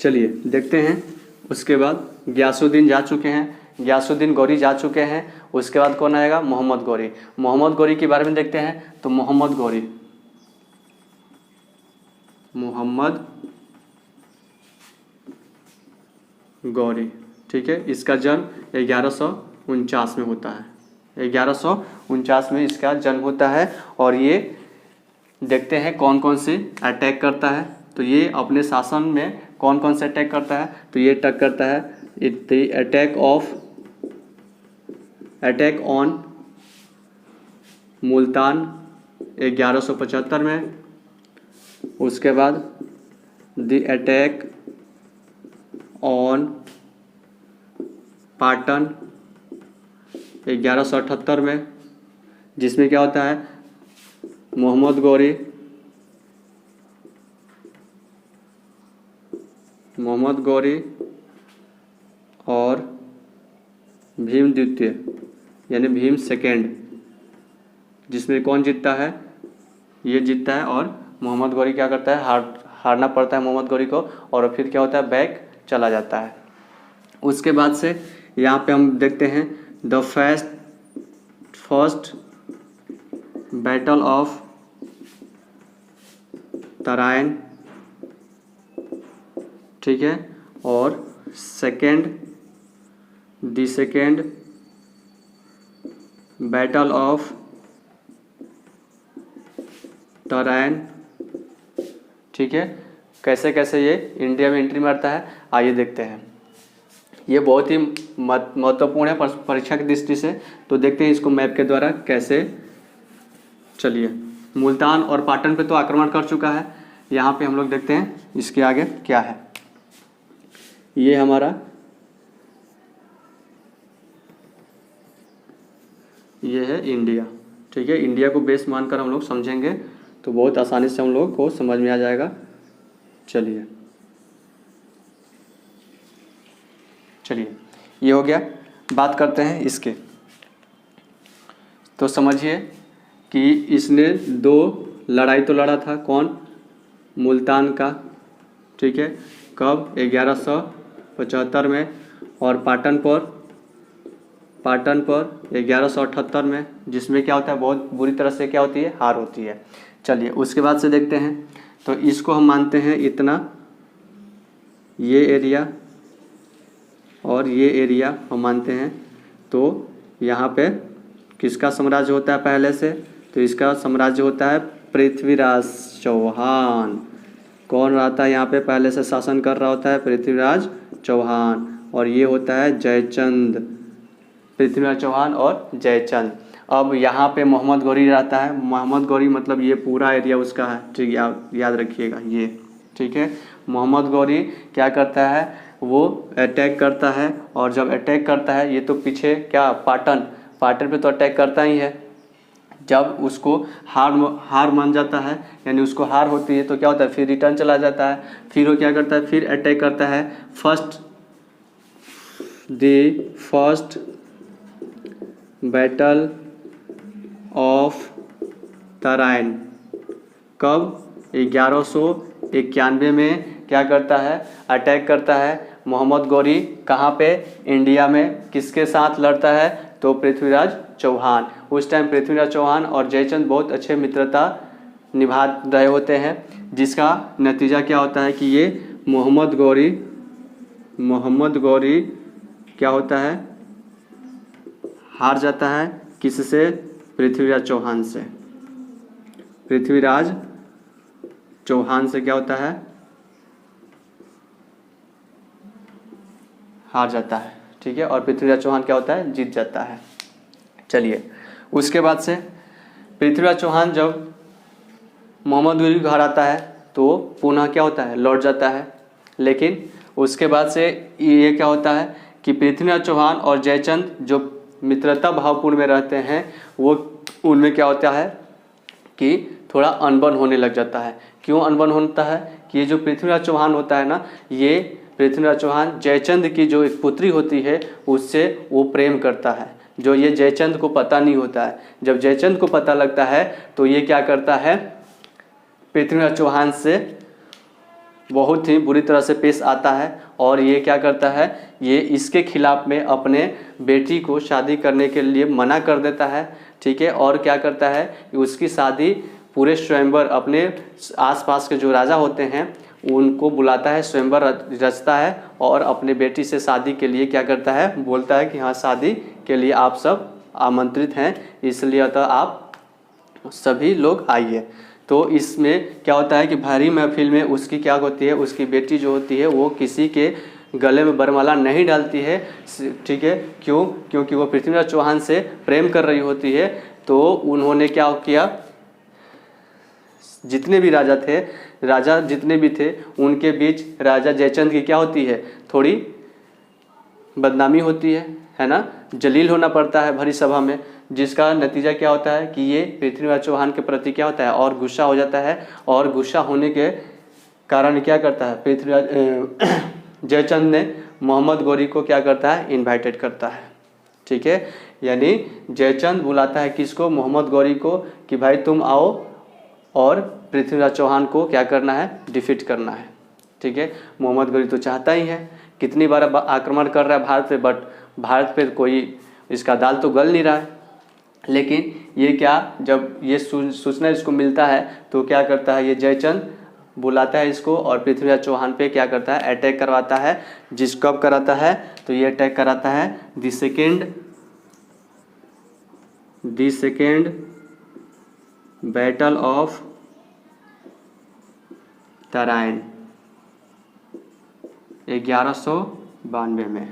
चलिए देखते हैं। उसके बाद गयासुद्दीन जा चुके हैं, गयासुद्दीन गौरी जा चुके हैं। उसके बाद कौन आएगा? मोहम्मद गौरी। मोहम्मद गौरी के बारे में देखते हैं। तो मोहम्मद गौरी, मोहम्मद गौरी, ठीक है। इसका जन्म 1149 में होता है। 1149 में इसका जन्म होता है। और ये देखते हैं कौन कौन से अटैक करता है। तो ये अपने शासन में कौन कौन से अटैक करता है? तो ये अटैक करता है अटैक ऑन मुल्तान 1175 में। उसके बाद द अटैक ऑन पाटन 1178 में, जिसमें क्या होता है? मोहम्मद गौरी और भीम द्वितीय यानी भीम सेकेंड, जिसमें कौन जीतता है? ये जीतता है। और मोहम्मद गौरी क्या करता है? हारना पड़ता है मोहम्मद गौरी को। और फिर क्या होता है? बैक चला जाता है। उसके बाद से यहाँ पे हम देखते हैं the first battle of Tarain, ठीक है। और the second battle of Tarain, ठीक है। कैसे कैसे ये इंडिया में एंट्री मारता है, आइए देखते हैं। ये बहुत ही महत्वपूर्ण है परीक्षा की दृष्टि से। तो देखते हैं इसको मैप के द्वारा कैसे। चलिए, मुल्तान और पाटन पे तो आक्रमण कर चुका है। यहाँ पे हम लोग देखते हैं इसके आगे क्या है। ये हमारा ये है इंडिया, ठीक है। इंडिया को बेस मानकर हम लोग समझेंगे तो बहुत आसानी से हम लोग को समझ में आ जाएगा। चलिए ये हो गया। बात करते हैं इसके। तो समझिए कि इसने 2 लड़ाई तो लड़ा था। कौन? मुल्तान का, ठीक है। कब? 1175 में। और पाटन पर 1178 में, जिसमें क्या होता है? बहुत बुरी तरह से क्या होती है? हार होती है। चलिए उसके बाद से देखते हैं। तो इसको हम मानते हैं इतना, ये एरिया और ये एरिया हम मानते हैं। तो यहाँ पे किसका साम्राज्य होता है पहले से? तो इसका साम्राज्य होता है पृथ्वीराज चौहान। कौन रहता है यहाँ पे? पहले से शासन कर रहा होता है पृथ्वीराज चौहान। और ये होता है जयचंद, पृथ्वीराज चौहान और जयचंद। अब यहाँ पे मोहम्मद गौरी रहता है। मोहम्मद गौरी मतलब ये पूरा एरिया उसका है, ठीक है। याद रखिएगा ये, ठीक है। मोहम्मद गौरी क्या करता है? वो अटैक करता है। और जब अटैक करता है, ये तो पीछे क्या पाटन पे तो अटैक करता ही है। जब उसको हार मान जाता है, यानी उसको हार होती है, तो क्या होता है? फिर रिटर्न चला जाता है। फिर वो क्या करता है? फिर अटैक करता है। फर्स्ट बैटल ऑफ तराइन कब? 1191 में क्या करता है? अटैक करता है। मोहम्मद गौरी कहाँ पे? इंडिया में। किसके साथ लड़ता है? तो पृथ्वीराज चौहान। उस टाइम पृथ्वीराज चौहान और जयचंद बहुत अच्छे मित्रता निभा रहे होते हैं, जिसका नतीजा क्या होता है कि ये मोहम्मद गौरी क्या होता है? हार जाता है। किससे? पृथ्वीराज चौहान से। पृथ्वीराज चौहान से क्या होता है? हार जाता है, ठीक है। और पृथ्वीराज चौहान क्या होता है? जीत जाता है। चलिए उसके बाद से पृथ्वीराज चौहान जब मोहम्मद गौरी को हराता है तो पुनः क्या होता है? लौट जाता है। लेकिन उसके बाद से ये क्या होता है कि पृथ्वीराज चौहान और जयचंद जो मित्रता भावपूर्ण में रहते हैं, वो उनमें क्या होता है कि थोड़ा अनबन होने लग जाता है। क्यों अनबन होता है? कि ये जो पृथ्वीराज चौहान होता है ना, ये पृथ्वीराज चौहान जयचंद की जो एक पुत्री होती है उससे वो प्रेम करता है, जो ये जयचंद को पता नहीं होता है। जब जयचंद को पता लगता है तो ये क्या करता है? पृथ्वीराज चौहान से बहुत ही बुरी तरह से पेश आता है और ये क्या करता है, ये इसके खिलाफ में अपने बेटी को शादी करने के लिए मना कर देता है, ठीक है। और क्या करता है कि उसकी शादी पूरे स्वयंवर अपने आसपास के जो राजा होते हैं उनको बुलाता है, स्वयंवर रचता है और अपने बेटी से शादी के लिए क्या करता है, बोलता है कि हाँ शादी के लिए आप सब आमंत्रित हैं, इसलिए अतः आप सभी लोग आइए। तो इसमें क्या होता है कि भारी महफिल में उसकी क्या होती है, उसकी बेटी जो होती है वो किसी के गले में वरमाला नहीं डालती है, ठीक है। क्यों? क्योंकि वो पृथ्वीराज चौहान से प्रेम कर रही होती है। तो उन्होंने क्या किया, जितने भी राजा जितने भी थे उनके बीच राजा जयचंद की क्या होती है, थोड़ी बदनामी होती है ना, जलील होना पड़ता है भरी सभा में, जिसका नतीजा क्या होता है कि ये पृथ्वीराज चौहान के प्रति क्या होता है और गुस्सा हो जाता है। और गुस्सा होने के कारण क्या करता है, पृथ्वीराज जयचंद ने मोहम्मद गौरी को क्या करता है, इनवाइटेड करता है, ठीक है। यानी जयचंद बुलाता है किसको, मोहम्मद गौरी को, कि भाई तुम आओ और पृथ्वीराज चौहान को क्या करना है, डिफीट करना है, ठीक है। मोहम्मद गौरी तो चाहता ही है, कितनी बार आक्रमण कर रहा है भारत पे, बट भारत पे कोई इसका दाल तो गल नहीं रहा है। लेकिन ये क्या, जब ये सूचना इसको मिलता है तो क्या करता है, ये जयचंद बुलाता है इसको और पृथ्वीराज चौहान पे क्या करता है, अटैक करवाता है। जिस कब कराता है, तो ये अटैक कराता है the second battle of Tarain 1192 में,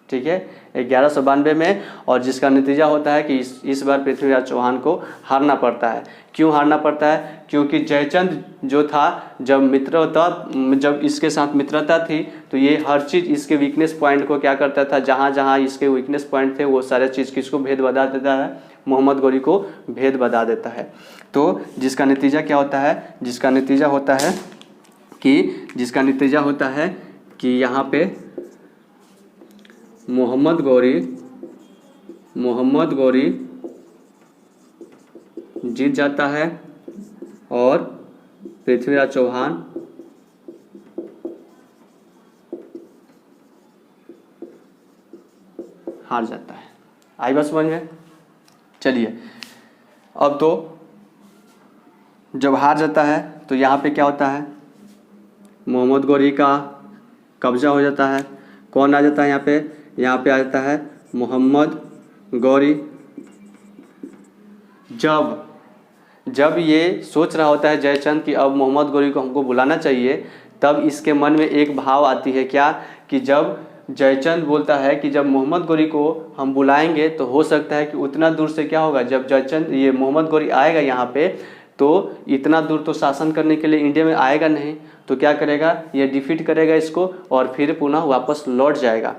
ठीक है, 1192 में। और जिसका नतीजा होता है कि इस बार पृथ्वीराज चौहान को हारना पड़ता है। क्यों हारना पड़ता है, क्योंकि जयचंद जो था, जब इसके साथ मित्रता थी तो ये हर चीज़ इसके वीकनेस पॉइंट को क्या करता था, जहाँ जहाँ इसके वीकनेस पॉइंट थे वो सारे चीज़ किसको भेद बता देता है, मोहम्मद गौरी को भेद बता देता है। तो जिसका नतीजा क्या होता है, जिसका नतीजा होता है कि यहाँ पे मोहम्मद गौरी जीत जाता है और पृथ्वीराज चौहान हार जाता है। आई बात समझ में? चलिए, अब तो जब हार जाता है तो यहाँ पे क्या होता है, मोहम्मद गौरी का कब्जा हो जाता है। कौन आ जाता है यहाँ पे आ जाता है मोहम्मद गौरी। जब ये सोच रहा होता है जयचंद कि अब मोहम्मद गौरी को हमको बुलाना चाहिए, तब इसके मन में एक भाव आती है क्या, कि जब जयचंद बोलता है कि जब मोहम्मद गौरी को हम बुलाएंगे तो हो सकता है कि उतना दूर से क्या होगा, जब ये मोहम्मद गौरी आएगा यहाँ पे तो इतना दूर तो शासन करने के लिए इंडिया में आएगा नहीं, तो क्या करेगा, ये डिफीट करेगा इसको और फिर पुनः वापस लौट जाएगा।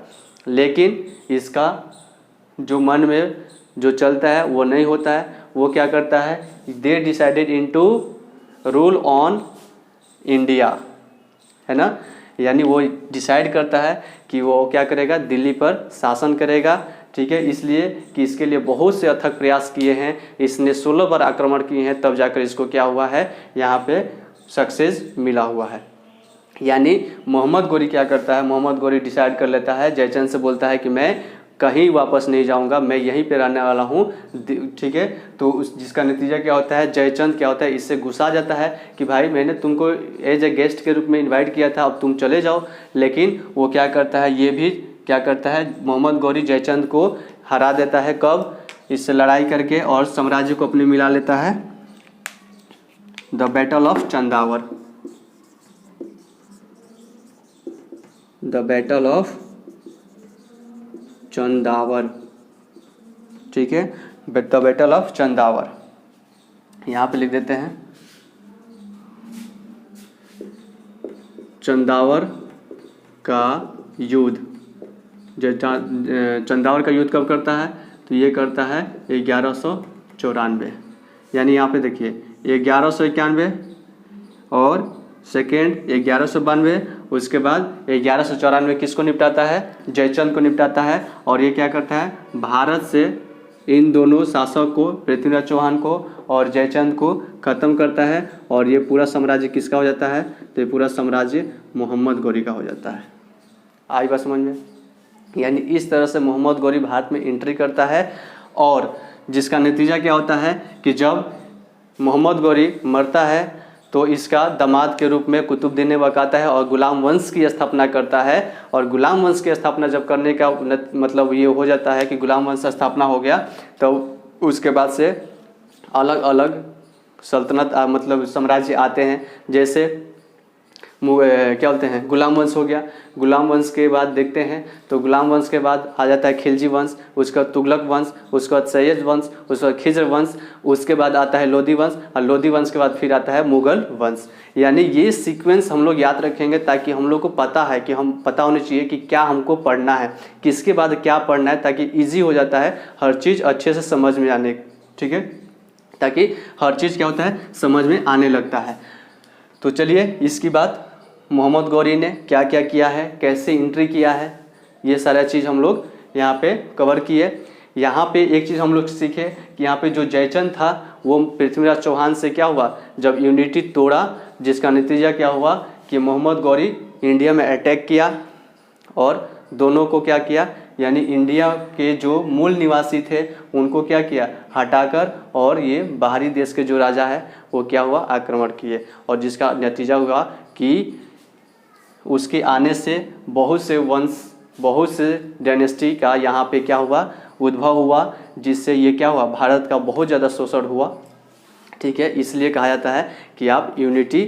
लेकिन इसका जो मन में जो चलता है वो नहीं होता है। वो क्या करता है, they decided into rule on India, है ना। यानी वो डिसाइड करता है कि वो क्या करेगा, दिल्ली पर शासन करेगा, ठीक है। इसलिए कि इसके लिए बहुत से अथक प्रयास किए हैं, इसने 16 बार आक्रमण किए हैं, तब जाकर इसको क्या हुआ है, यहाँ पे सक्सेस मिला हुआ है। यानी मोहम्मद गौरी क्या करता है, मोहम्मद गौरी डिसाइड कर लेता है, जयचंद से बोलता है कि मैं कहीं वापस नहीं जाऊंगा, मैं यहीं पे रहने वाला हूँ, ठीक है। तो जिसका नतीजा क्या होता है, जयचंद क्या होता है, इससे गुस्सा जाता है कि भाई मैंने तुमको एज ए गेस्ट के रूप में इनवाइट किया था, अब तुम चले जाओ। लेकिन वो क्या करता है, ये भी क्या करता है, मोहम्मद गौरी जयचंद को हरा देता है। कब, इससे लड़ाई करके, और साम्राज्य को अपने मिला लेता है। The battle of Chandawar, the battle of Chandawar, ठीक है, द बैटल ऑफ चंदावर यहाँ पे लिख देते हैं। चंदावर का युद्ध, चंदावर का युद्ध कब करता है, तो ये करता है 1194। यानी यहाँ पे देखिए 1191 और सेकेंड 1192, उसके बाद 1194 किसको निपटाता है, जयचंद को निपटाता है। और ये क्या करता है, भारत से इन दोनों शासक को, पृथ्वीराज चौहान को और जयचंद को ख़त्म करता है और ये पूरा साम्राज्य किसका हो जाता है? तो ये पूरा साम्राज्य मोहम्मद गौरी का हो जाता है। आई बात समझ में? यानी इस तरह से मोहम्मद गौरी भारत में एंट्री करता है और जिसका नतीजा क्या होता है कि जब मोहम्मद गौरी मरता है तो इसका दामाद के रूप में कुतुबुद्दीन ऐबक आता है और गुलाम वंश की स्थापना करता है। और गुलाम वंश की स्थापना जब करने का मतलब ये हो जाता है कि गुलाम वंश स्थापना हो गया, तो उसके बाद से अलग अलग सल्तनत मतलब साम्राज्य आते हैं। जैसे क्या बोलते हैं, गुलाम वंश हो गया। गुलाम वंश के बाद देखते हैं तो गुलाम वंश के बाद आ जाता है खिलजी वंश, उसका तुगलक वंश, उसके बाद सैयद वंश, उसके बाद खिज्र वंश, उसके बाद आता है लोधी वंश और लोधी वंश के बाद फिर आता है मुगल वंश। यानी ये सीक्वेंस हम लोग याद रखेंगे ताकि हम लोग को पता है कि हम पता होना चाहिए कि क्या हमको पढ़ना है, किसके बाद क्या पढ़ना है, ताकि ईजी हो जाता है हर चीज़ अच्छे से समझ में आने। ठीक है, ताकि हर चीज़ क्या होता है समझ में आने लगता है। तो चलिए इसकी बात मोहम्मद गौरी ने क्या क्या किया है, कैसे एंट्री किया है, ये सारा चीज़ हम लोग यहाँ पे कवर किए। यहाँ पे एक चीज़ हम लोग सीखे कि यहाँ पे जो जयचंद था वो पृथ्वीराज चौहान से क्या हुआ, जब यूनिटी तोड़ा, जिसका नतीजा क्या हुआ कि मोहम्मद गौरी इंडिया में अटैक किया और दोनों को क्या किया, यानी इंडिया के जो मूल निवासी थे उनको क्या किया, हटाकर, और ये बाहरी देश के जो राजा है वो क्या हुआ, आक्रमण किए। और जिसका नतीजा हुआ कि उसके आने से बहुत से वंश, बहुत से डायनेस्टी का यहाँ पे क्या हुआ, उद्भव हुआ, जिससे ये क्या हुआ, भारत का बहुत ज़्यादा शोषण हुआ। ठीक है, इसलिए कहा जाता है कि आप यूनिटी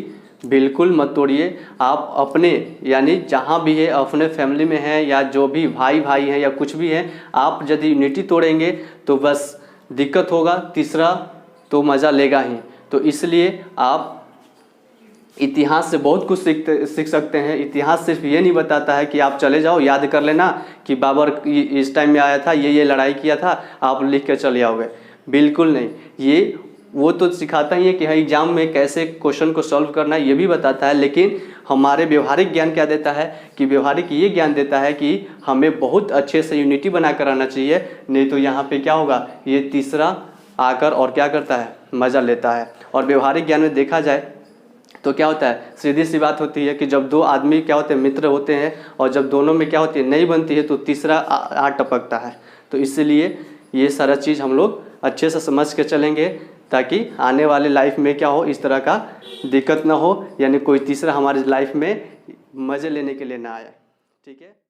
बिल्कुल मत तोड़िए। आप अपने यानी जहाँ भी है अपने फैमिली में है या जो भी भाई भाई हैं या कुछ भी है, आप यदि यूनिटी तोड़ेंगे तो बस दिक्कत होगा, तीसरा तो मज़ा लेगा ही। तो इसलिए आप इतिहास से बहुत कुछ सीख सकते हैं। इतिहास सिर्फ ये नहीं बताता है कि आप चले जाओ याद कर लेना कि बाबर इस टाइम में आया था, ये लड़ाई किया था, आप लिख के चले आओगे, बिल्कुल नहीं। ये वो तो सिखाता ही है कि हाँ एग्जाम में कैसे क्वेश्चन को सॉल्व करना है, ये भी बताता है, लेकिन हमारे व्यवहारिक ज्ञान क्या देता है कि व्यवहारिक ये ज्ञान देता है कि हमें बहुत अच्छे से यूनिटी बना कर आना चाहिए, नहीं तो यहाँ पे क्या होगा, ये तीसरा आकर और क्या करता है, मज़ा लेता है। और व्यवहारिक ज्ञान में देखा जाए तो क्या होता है, सीधी सी बात होती है कि जब दो आदमी क्या होते हैं, मित्र होते हैं, और जब दोनों में क्या होती है, नहीं बनती है, तो तीसरा आ टपकता है। तो इसलिए ये सारा चीज़ हम लोग अच्छे से समझ के चलेंगे ताकि आने वाले लाइफ में क्या हो, इस तरह का दिक्कत ना हो, यानी कोई तीसरा हमारी लाइफ में मज़े लेने के लिए ना आए। ठीक है।